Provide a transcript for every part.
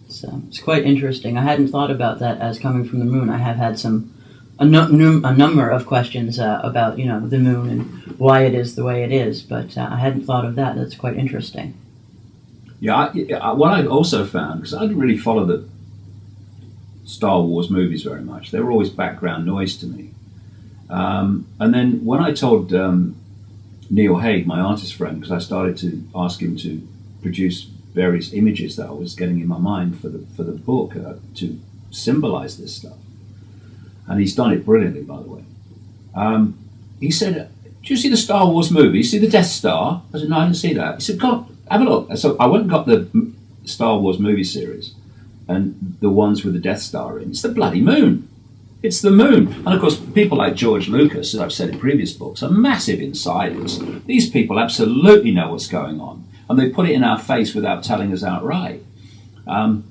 It's quite interesting. I hadn't thought about that as coming from the moon. I have had a number of questions about the moon and why it is the way it is, but I hadn't thought of that. That's quite interesting. Yeah, what I also found, because I didn't really follow the Star Wars movies very much, they were always background noise to me. And then when I told Neil Haig, my artist friend, because I started to ask him to produce various images that I was getting in my mind for the book to symbolize this stuff, and he's done it brilliantly, by the way. He said, "Do you see the Star Wars movie? You see the Death Star?" I said, "No, I didn't see that." He said, "Come, have a look." So I went and got the Star Wars movie series, and the ones with the Death Star in. It's the bloody moon. It's the moon. And of course, people like George Lucas, as I've said in previous books, are massive insiders. These people absolutely know what's going on, and they put it in our face without telling us outright. The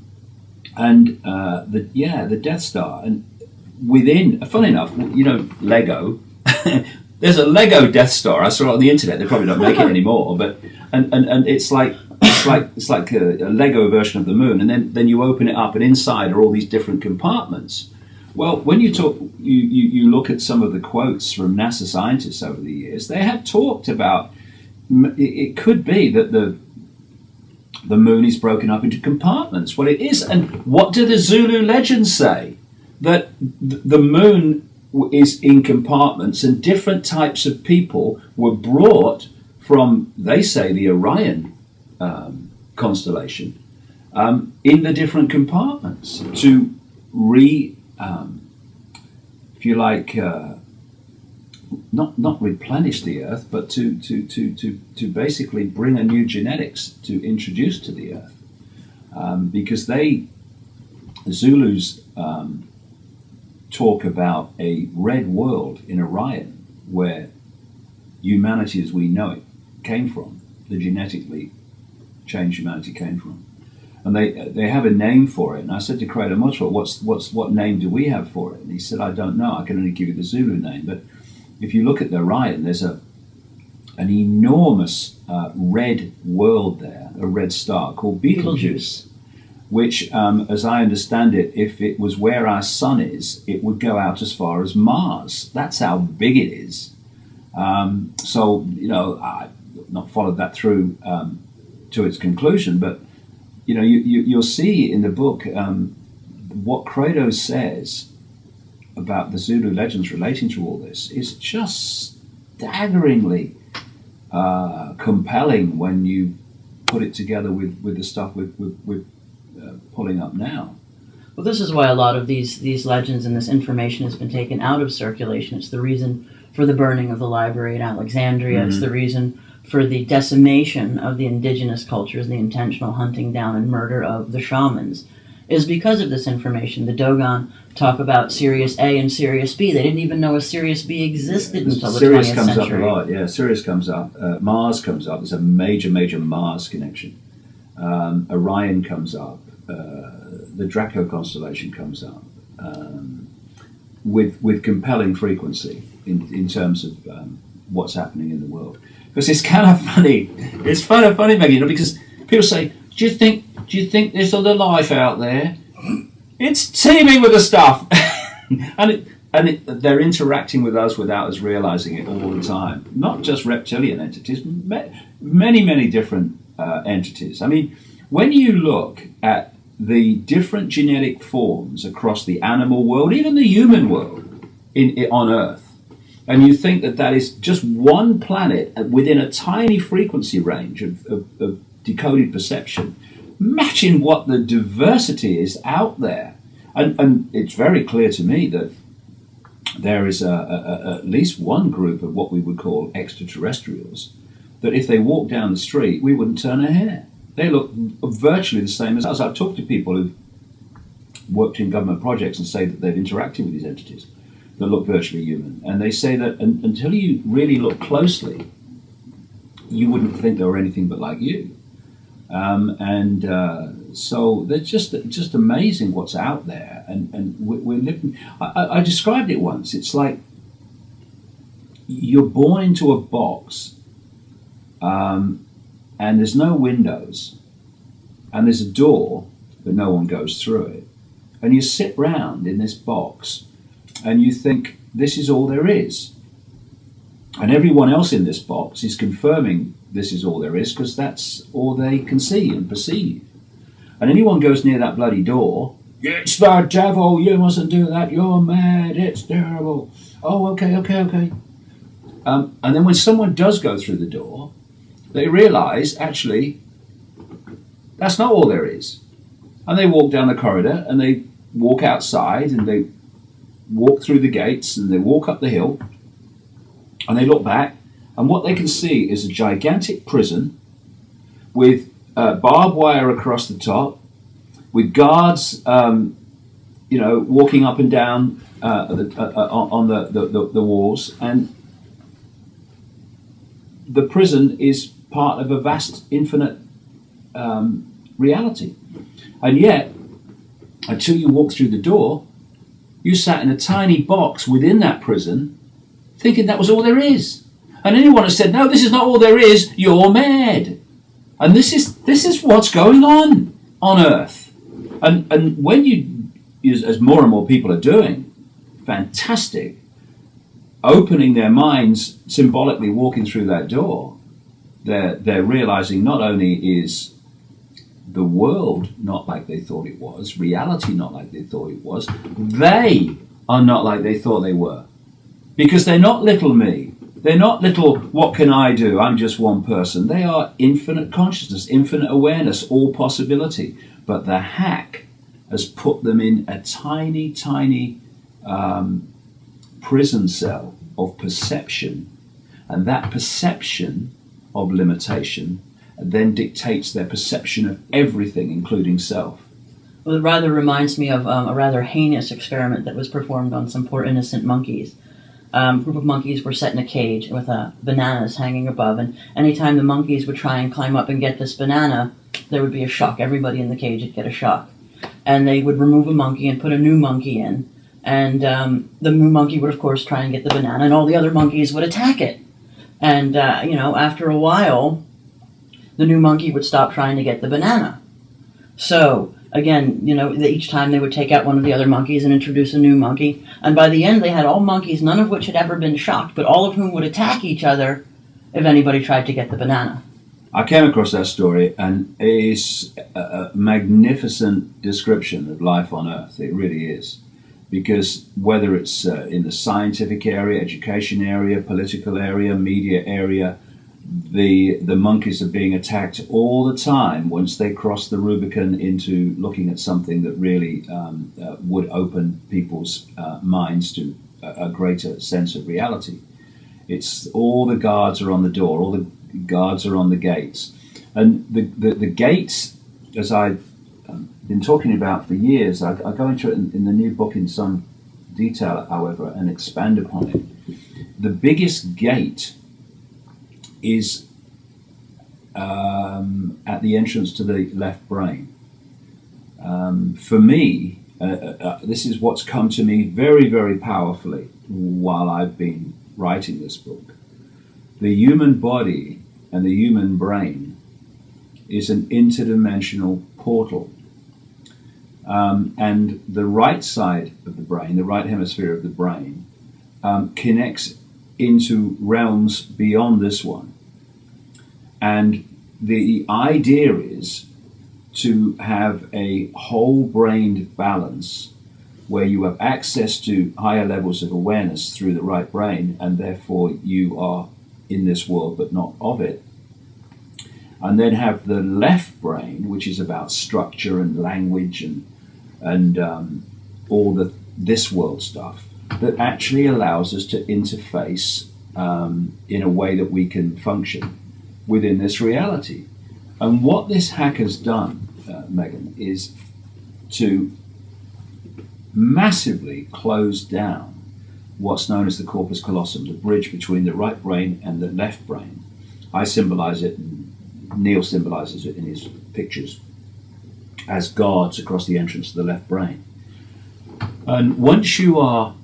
Death Star, and within, funny enough, Lego. There's a Lego Death Star. I saw it on the internet. They probably don't make it anymore, but and it's like a Lego version of the moon, and then you open it up, and inside are all these different compartments. Well, when you look at some of the quotes from NASA scientists over the years, they have talked about it could be that the moon is broken up into compartments. Well, it is, and what do the Zulu legends say? That the moon is in compartments, and different types of people were brought from, they say, the Orion constellation in the different compartments to if you like, not replenish the Earth, but to basically bring a new genetics to introduce to the Earth, because the Zulus talk about a red world in Orion where humanity as we know it came from, the genetically changed humanity came from. And they have a name for it. And I said to Credo Mutual, what name do we have for it? And he said, I don't know. I can only give you the Zulu name. But if you look at the Orion, there's an enormous red world there, a red star called Betelgeuse, which, as I understand it, if it was where our sun is, it would go out as far as Mars. That's how big it is. I've not followed that through to its conclusion, but you'll see in the book what Credo says about the Zulu legends relating to all this is just staggeringly compelling when you put it together with the stuff we're pulling up now. Well, this is why a lot of these legends and this information has been taken out of circulation. It's the reason for the burning of the library at Alexandria. Mm-hmm. It's the reason for the decimation of the indigenous cultures, the intentional hunting down and murder of the shamans, is because of this information. The Dogon talk about Sirius A and Sirius B. They didn't even know a Sirius B existed until the 20th Sirius century. comes up a lot, yeah. Sirius comes up. Mars comes up. There's a major Mars connection. Orion comes up. The Draco constellation comes up with compelling frequency in terms of what's happening in the world. Because it's kind of funny. It's kind of funny, Megan, because people say, "Do you think there's other life out there?" It's teeming with the stuff, and they're interacting with us without us realizing it all the time. Not just reptilian entities, many different entities. I mean, when you look at the different genetic forms across the animal world, even the human world on Earth, and you think that is just one planet within a tiny frequency range of decoded perception, matching what the diversity is out there. And it's very clear to me that there is at least one group of what we would call extraterrestrials that if they walk down the street, we wouldn't turn a hair. They look virtually the same as us. I've talked to people who've worked in government projects and say that they've interacted with these entities that look virtually human. And they say that until you really look closely, you wouldn't think they were anything but like you. So they're just amazing what's out there. And we're living... I described it once. It's like you're born into a box and there's no windows and there's a door but no one goes through it. And you sit round in this box and you think, this is all there is. And everyone else in this box is confirming this is all there is, because that's all they can see and perceive. And anyone goes near that bloody door, it's the devil, you mustn't do that, you're mad, it's terrible. Oh, okay. And then when someone does go through the door, they realise, actually, that's not all there is. And they walk down the corridor, and they walk outside, and they walk through the gates, and they walk up the hill, and they look back, and what they can see is a gigantic prison with barbed wire across the top, with guards, walking up and down on the walls, and the prison is part of a vast, infinite reality. And yet, until you walk through the door, you sat in a tiny box within that prison, thinking that was all there is. And anyone who said, no, this is not all there is, you're mad. And this is what's going on Earth. And when you, as more and more people are doing, fantastic, opening their minds, symbolically walking through that door, they're realizing not only is the world not like they thought it was, reality not like they thought it was, they are not like they thought they were. Because they're not little me. They're not little, what can I do? I'm just one person. They are infinite consciousness, infinite awareness, all possibility. But the hack has put them in a tiny, tiny prison cell of perception. And that perception of limitation then dictates their perception of everything, including self. Well, it rather reminds me of a rather heinous experiment that was performed on some poor innocent monkeys. A group of monkeys were set in a cage with bananas hanging above, and anytime the monkeys would try and climb up and get this banana, there would be a shock. Everybody in the cage would get a shock. And they would remove a monkey and put a new monkey in, and the new monkey would, of course, try and get the banana, and all the other monkeys would attack it. And, after a while, the new monkey would stop trying to get the banana. So, again, each time they would take out one of the other monkeys and introduce a new monkey. And by the end, they had all monkeys, none of which had ever been shocked, but all of whom would attack each other if anybody tried to get the banana. I came across that story, and it's a magnificent description of life on Earth. It really is. Because whether it's in the scientific area, education area, political area, media area, the monkeys are being attacked all the time once they cross the Rubicon into looking at something that really would open people's minds to a greater sense of reality. It's all the guards are on the door, all the guards are on the gates. And the gates, as I've been talking about for years, I go into it in the new book in some detail, however, and expand upon it. The biggest gate is at the entrance to the left brain. For me, this is what's come to me very, very powerfully while I've been writing this book. The human body and the human brain is an interdimensional portal. And the right side of the brain, the right hemisphere of the brain, connects into realms beyond this one. And the idea is to have a whole-brained balance where you have access to higher levels of awareness through the right brain, and therefore you are in this world but not of it. And then have the left brain, which is about structure and language and all this world stuff, that actually allows us to interface in a way that we can function within this reality. And what this hack has done, Megan, is to massively close down what's known as the corpus callosum, the bridge between the right brain and the left brain. I symbolize it, and Neil symbolizes it in his pictures, as guards across the entrance to the left brain. And once you are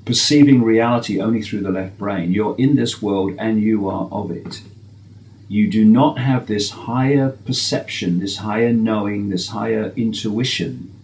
perceiving reality only through the left brain, you're in this world and you are of it. you do not have this higher perception, this higher knowing, this higher intuition